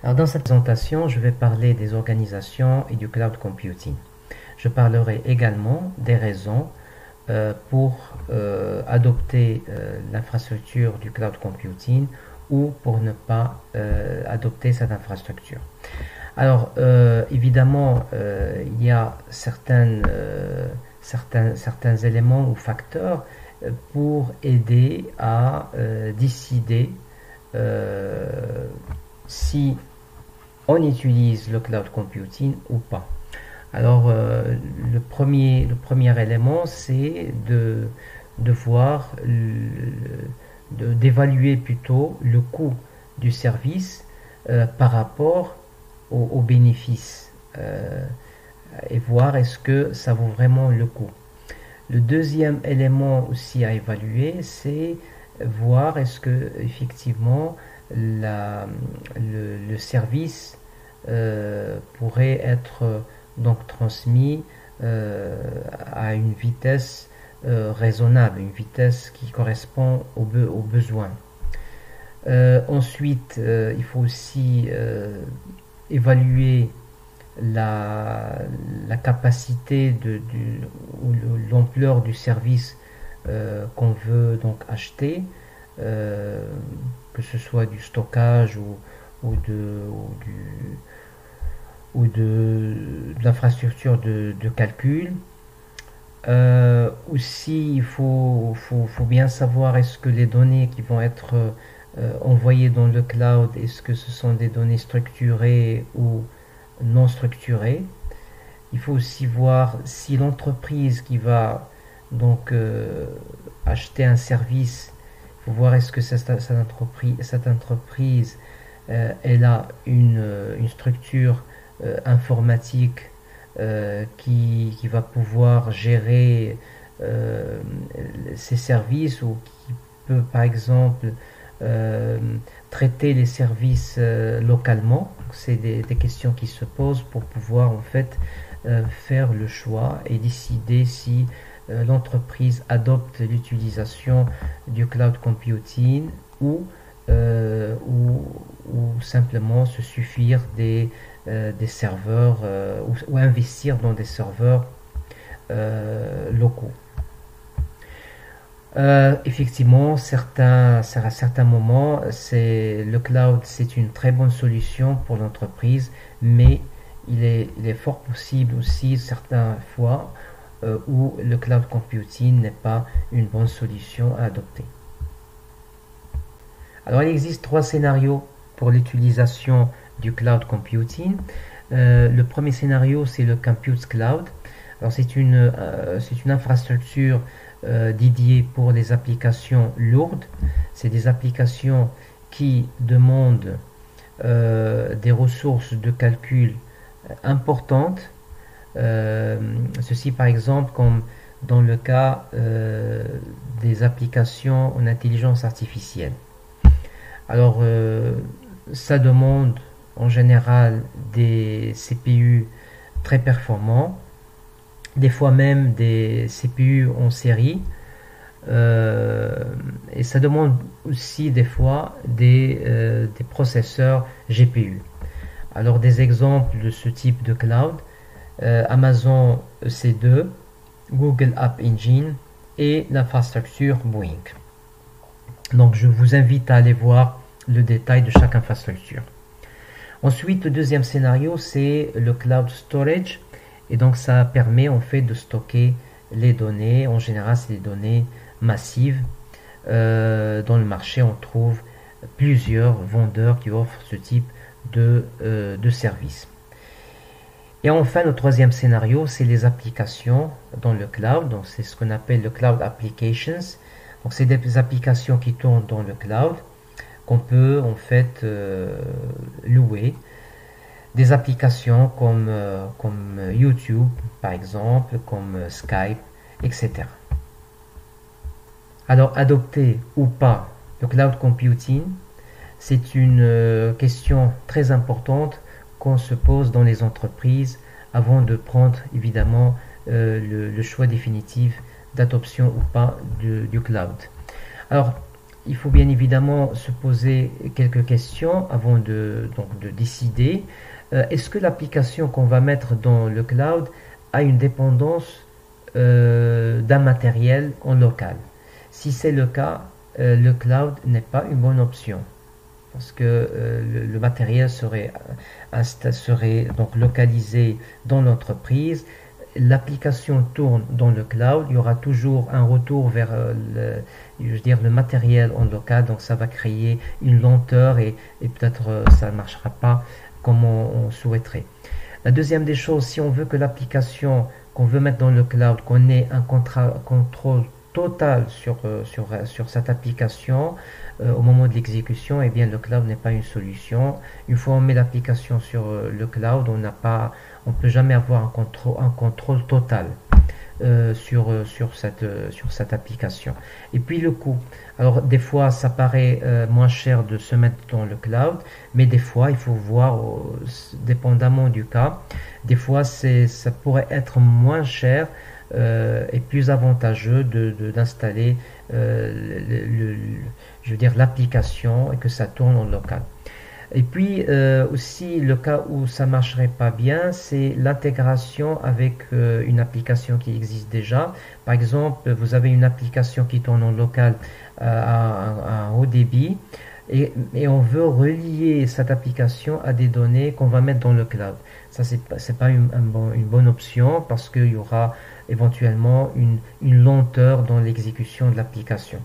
Alors dans cette présentation, je vais parler des organisations et du cloud computing. Je parlerai également des raisons pour adopter l'infrastructure du cloud computing ou pour ne pas adopter cette infrastructure. Alors évidemment, il y a certains éléments ou facteurs pour aider à décider si on utilise le cloud computing ou pas. Alors le premier élément, c'est de voir, d'évaluer plutôt le coût du service par rapport aux bénéfices et voir est-ce que ça vaut vraiment le coup. Le deuxième élément aussi à évaluer, c'est voir est-ce que effectivement le service pourrait être donc transmis à une vitesse raisonnable, une vitesse qui correspond aux besoins. Ensuite, il faut aussi évaluer la capacité ou l'ampleur du service qu'on veut donc acheter, que ce soit du stockage ou de l'infrastructure de calcul. Aussi, il faut bien savoir est-ce que les données qui vont être envoyées dans le cloud, est-ce que ce sont des données structurées ou non structurées. Il faut aussi voir si l'entreprise qui va donc acheter un service, il faut voir est-ce que cette entreprise elle a une structure informatique qui va pouvoir gérer ces services ou qui peut par exemple traiter les services localement. C'est des questions qui se posent pour pouvoir en fait faire le choix et décider si l'entreprise adopte l'utilisation du cloud computing ou simplement se suffire des serveurs ou investir dans des serveurs locaux. Effectivement, à certains moments, le cloud c'est une très bonne solution pour l'entreprise, mais il est fort possible aussi certaines fois où le cloud computing n'est pas une bonne solution à adopter. Alors il existe trois scénarios pour l'utilisation du cloud computing. Le premier scénario, c'est le Compute Cloud. Alors c'est une infrastructure dédiée pour les applications lourdes. C'est des applications qui demandent des ressources de calcul importantes. Ceci par exemple comme dans le cas des applications en intelligence artificielle. Alors ça demande en général des CPU très performants, des fois même des CPU en série, et ça demande aussi des fois des processeurs GPU. Alors des exemples de ce type de cloud, Amazon EC2, Google App Engine et l'infrastructure Boeing. Donc je vous invite à aller voir le détail de chaque infrastructure. Ensuite, le deuxième scénario, c'est le cloud storage. Et donc ça permet en fait de stocker les données. En général, c'est des données massives. Dans le marché, on trouve plusieurs vendeurs qui offrent ce type de service. Et enfin, le troisième scénario, c'est les applications dans le cloud. Donc c'est ce qu'on appelle le cloud applications. Donc c'est des applications qui tournent dans le cloud qu'on peut en fait louer. Des applications comme YouTube par exemple, comme Skype, etc. Alors adopter ou pas le cloud computing, c'est une question très importante qu'on se pose dans les entreprises avant de prendre évidemment le choix définitif d'adoption ou pas du cloud. Alors il faut bien évidemment se poser quelques questions avant de décider. Est-ce que l'application qu'on va mettre dans le cloud a une dépendance d'un matériel en local? Si c'est le cas, le cloud n'est pas une bonne option parce que le matériel serait donc localisé dans l'entreprise. L'application tourne dans le cloud, il y aura toujours un retour vers le matériel en local, donc ça va créer une lenteur et peut-être ça ne marchera pas comme on souhaiterait. La deuxième des choses, si on veut que l'application qu'on veut mettre dans le cloud, qu'on ait un contrôle total sur cette application au moment de l'exécution, eh bien le cloud n'est pas une solution. Une fois on met l'application sur le cloud, on ne peut jamais avoir un contrôle total sur cette application. Et puis le coût. Alors des fois ça paraît moins cher de se mettre dans le cloud, mais des fois il faut voir, dépendamment du cas, des fois ça pourrait être moins cher et plus avantageux d'installer l'application et que ça tourne en local. Et puis aussi le cas où ça marcherait pas bien, c'est l'intégration avec une application qui existe déjà. Par exemple, vous avez une application qui tourne en local à un haut débit et on veut relier cette application à des données qu'on va mettre dans le cloud. Ça, c'est pas une bonne option parce qu'il y aura éventuellement une lenteur dans l'exécution de l'application.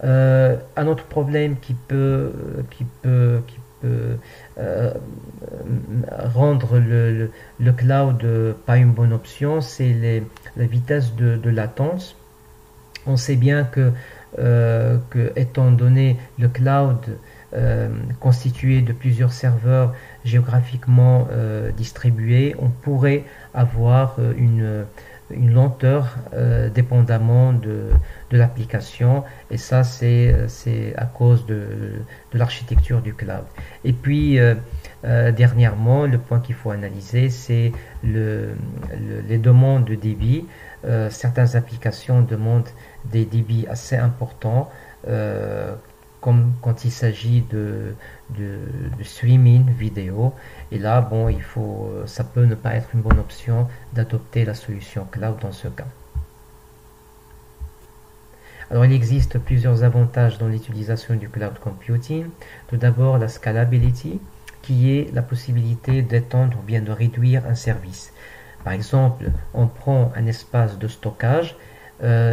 Un autre problème qui peut rendre le cloud pas une bonne option, c'est la vitesse de latence. On sait bien que étant donné le cloud constitué de plusieurs serveurs géographiquement distribués, on pourrait avoir une lenteur dépendamment de l'application, et ça c'est à cause de l'architecture du cloud. Et puis dernièrement, le point qu'il faut analyser, c'est les demandes de débit. Certaines applications demandent des débits assez importants, comme quand il s'agit de streaming vidéo. Et là, bon, ça peut ne pas être une bonne option d'adopter la solution cloud dans ce cas. Alors, il existe plusieurs avantages dans l'utilisation du cloud computing. Tout d'abord, la scalability, qui est la possibilité d'étendre ou bien de réduire un service. Par exemple, on prend un espace de stockage.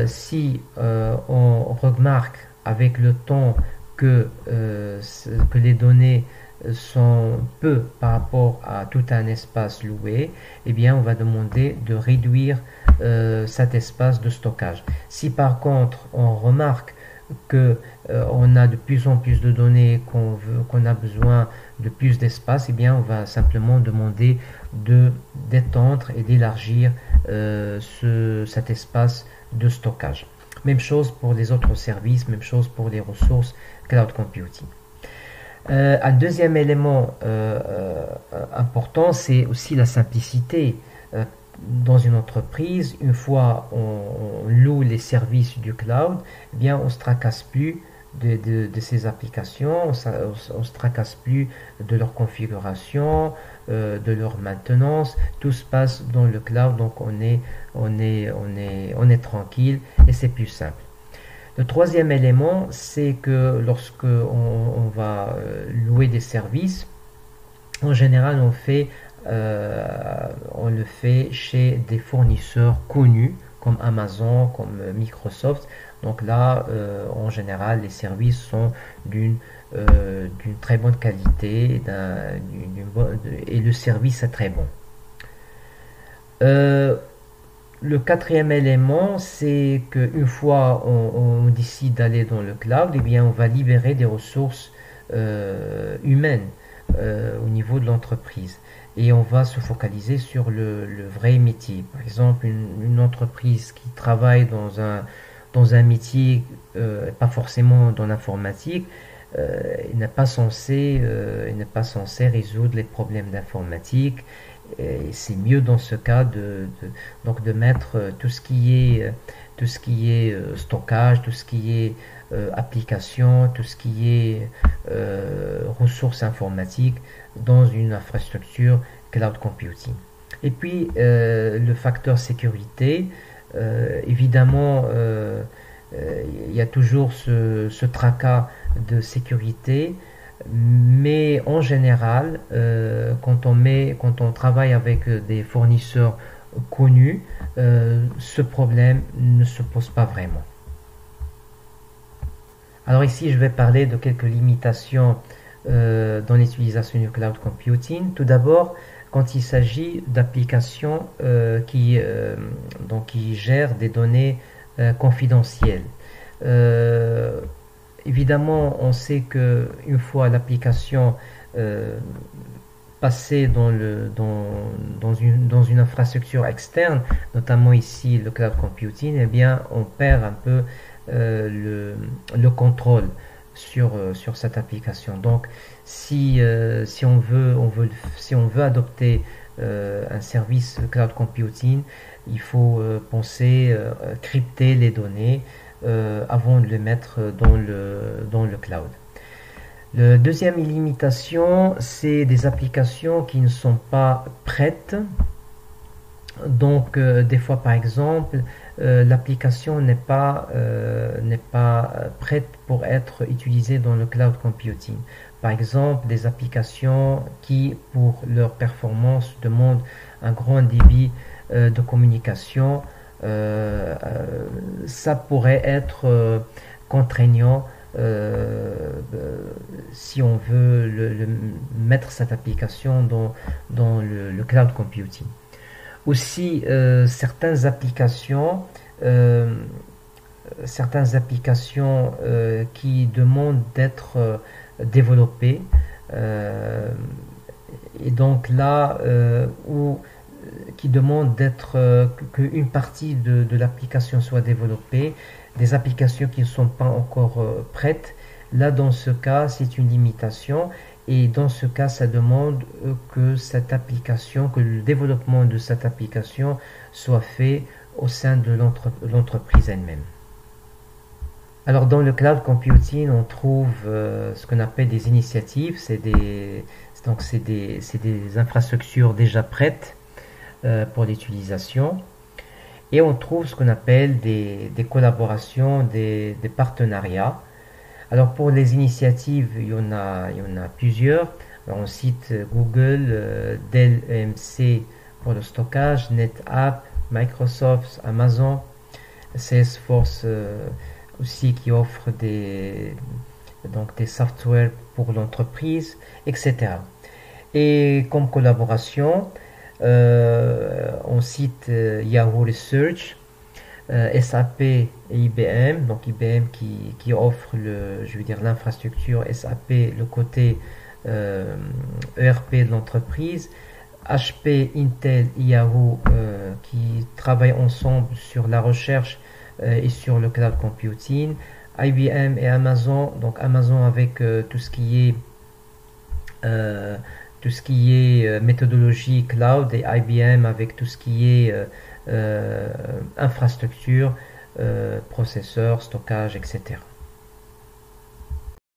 Si on remarque avec le temps que les données sont peu par rapport à tout un espace loué, eh bien on va demander de réduire cet espace de stockage. Si par contre on remarque que on a de plus en plus de données, qu'on a besoin de plus d'espace, eh bien on va simplement demander d'étendre et d'élargir cet espace de stockage. Même chose pour les autres services, même chose pour les ressources cloud computing. Un deuxième élément important, c'est aussi la simplicité. Dans une entreprise, une fois on loue les services du cloud, eh bien on ne se tracasse plus de ces applications, on ne se tracasse plus de leur configuration, de leur maintenance. Tout se passe dans le cloud, donc on est tranquille et c'est plus simple. Le troisième élément, c'est que lorsque on va louer des services, en général on le fait chez des fournisseurs connus comme Amazon, comme Microsoft. Donc là, en général, les services sont d'une très bonne qualité et le service est très bon. Le quatrième élément, c'est qu'une fois on décide d'aller dans le cloud, eh bien on va libérer des ressources humaines au niveau de l'entreprise. Et on va se focaliser sur le vrai métier. Par exemple, une entreprise qui travaille dans un métier, pas forcément dans l'informatique, il n'est pas censé résoudre les problèmes d'informatique. Et c'est mieux dans ce cas donc de mettre tout ce qui est stockage, tout ce qui est applications, tout ce qui est ressources informatiques dans une infrastructure cloud computing. Et puis le facteur sécurité, évidemment, il y a toujours ce tracas de sécurité, mais en général, quand on travaille avec des fournisseurs connus, ce problème ne se pose pas vraiment. Alors ici, je vais parler de quelques limitations dans l'utilisation du cloud computing. Tout d'abord, quand il s'agit d'applications qui gèrent des données confidentielles. Évidemment, on sait que une fois l'application passée dans une infrastructure externe, notamment ici le cloud computing, eh bien, on perd un peu le contrôle sur cette application. Donc, si on veut adopter un service cloud computing, il faut penser crypter les données avant de les mettre dans le cloud. La deuxième limitation, c'est des applications qui ne sont pas prêtes. Donc, des fois, par exemple, l'application n'est pas prête pour être utilisée dans le cloud computing. Par exemple, des applications qui, pour leur performance, demandent un grand débit de communication, ça pourrait être contraignant si on veut mettre cette application dans le cloud computing. Aussi, certaines applications qui demandent d'être développées, et donc là qui demandent qu'une partie de l'application soit développée, des applications qui ne sont pas encore prêtes. Là, dans ce cas, c'est une limitation. Et dans ce cas, ça demande que le développement de cette application soit fait au sein de l'entreprise elle-même. Alors, dans le cloud computing, on trouve ce qu'on appelle des initiatives. C'est des infrastructures déjà prêtes pour l'utilisation. Et on trouve ce qu'on appelle des collaborations, des partenariats. Alors pour les initiatives, il y en a plusieurs. Alors on cite Google, Dell EMC pour le stockage, NetApp, Microsoft, Amazon, Salesforce aussi qui offre des softwares pour l'entreprise, etc. Et comme collaboration, on cite Yahoo Research, SAP et IBM, donc IBM qui offre l'infrastructure, SAP le côté ERP de l'entreprise, HP, Intel et Yahoo qui travaillent ensemble sur la recherche et sur le cloud computing, IBM et Amazon, donc Amazon avec tout ce qui est méthodologie cloud, et IBM avec tout ce qui est infrastructure, processeur, stockage, etc.